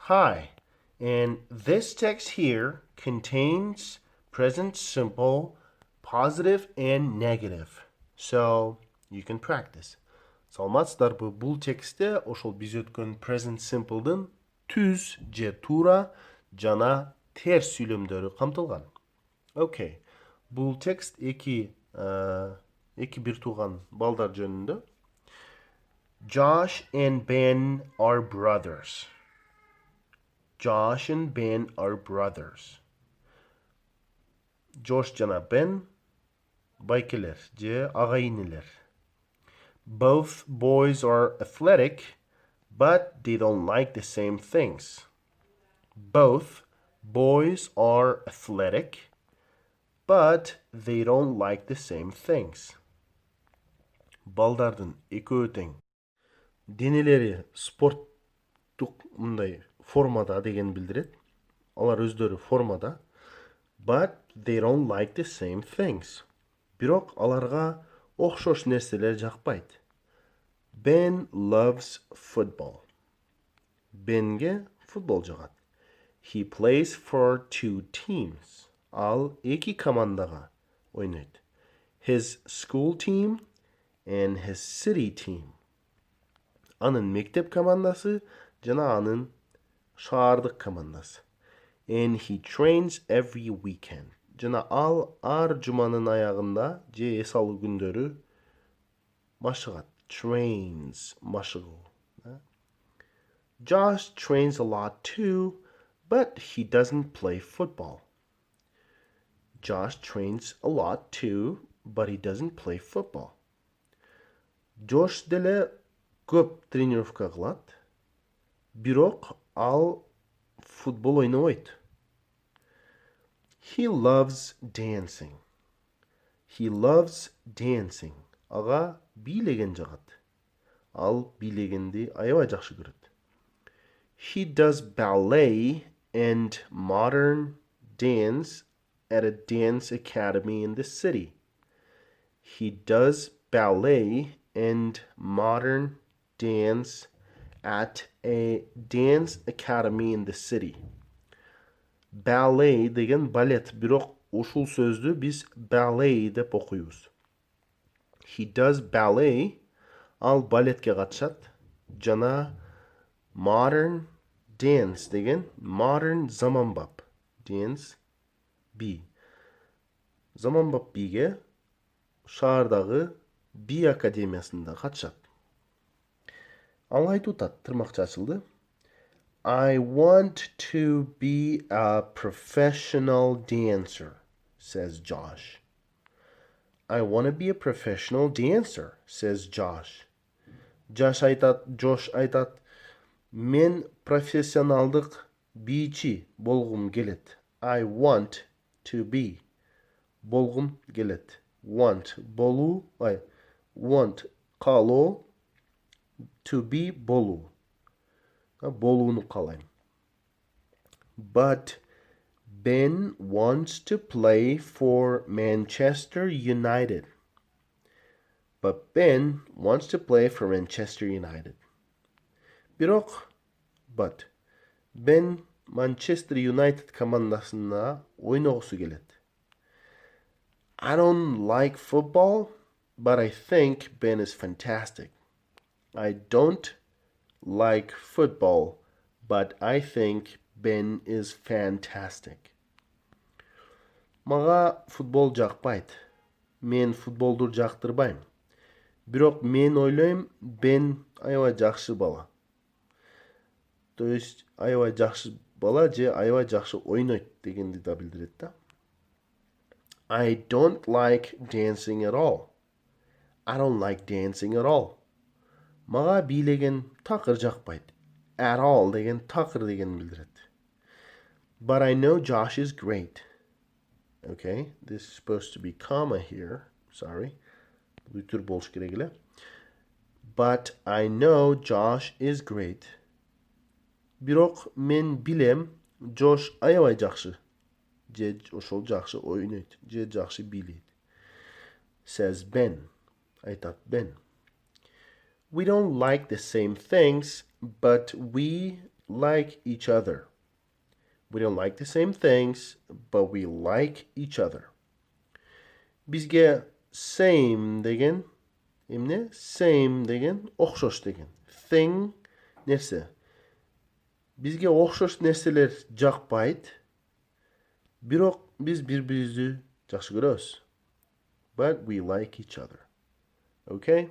Hi, and this text here contains present simple, positive and negative. So you can practice. Саламатсыздарбы, бул текстте ошол биз өткөн present simple'дын түз же туура жана терс сүйлөмдөрү камтылган. Okay. Бул текст эки бир тууган балдар жөнүндө. Josh and Ben are brothers. Josh and Ben are brothers. Josh жана Ben байкелер же агайынелер. Both boys are athletic, but they don't like the same things. Both boys are athletic, but they don't like the same things. Балдардын экөө тең. Денелери спорттук мындай формада деген билдирет. Алар өздөрү формада. But they don't like the same things. Бирок аларга окшош нерселер жакпайт. Ben loves football. Benге футбол жагат. He plays for two teams. Ал эки командага ойнойт. His school team and his city team. Анын мектеп командасы жана анын шаардык командасы. And he trains every weekend. Жана ал ар жуманын аягында же эс алуу күндөрү машыгат. Trains, машыгуу. Josh trains a lot too, but he doesn't play football. Josh trains a lot too, but he doesn't play football. Josh деле көп тренировка кылат, бирок ал футбол ойнобойт. He loves dancing. He loves dancing. Ага бийлеген жагат. Ал бийлегенди аябай жакшы көрөт. He does ballet and modern dance at a dance academy in the city. He does ballet and modern dance at a dance academy in the city. Ballet деген балет, бирок ушул сөздү биз ballet деп окуйбуз. He does ballet, ал балетке катышат, жана modern dance деген modern заманбап dance би. Заманбап биге шаардагы би академиясында катышат. Ал айтып атат, тырмакча ачылды. I want to be a professional dancer, says Josh. I want to be a professional dancer, says Josh. Josh айтат, мен профессионалдык бийчи болгум келет. I want to be. Болгум келет. Want, болуу, want, каалоо, to be, болуу. Болууну каалайм. But Ben wants to play for Manchester United. But Ben wants to play for Manchester United. Бирок, but Ben Manchester United командасында ойногусу келет. I don't like football, but I think Ben is fantastic. I don't like football, but I think Ben is fantastic. Мага футбол жакпайт. Мен футболду жактырбайм. Бирок мен ойлойм, Бен аябай жакшы бала. То есть аябай жакшы бала же аябай жакшы ойнойт дегенди да билдирет да. I don't like dancing at all. I don't like dancing at all. Мага бийлеген такыр жакпайт. At all деген такыр деген билдирет. But I know Josh is great. Okay, this is supposed to be comma here. Sorry. Бүтүр болуш керек эле. But I know Josh is great. Бирок мен билем, Josh аябай жакшы. Же ошол жакшы ойнойт, же жакшы бийлейт. Says Ben. Айтат Ben. We don't like the same things, but we like each other. We don't like the same things, but we like each other. Бизге same деген эмне? Same деген окшош деген. Thing нерсе. Бизге окшош нерселер жакпайт. Бирок биз бири-бирибизди жакшы көрөбүз. But we like each other. Okay?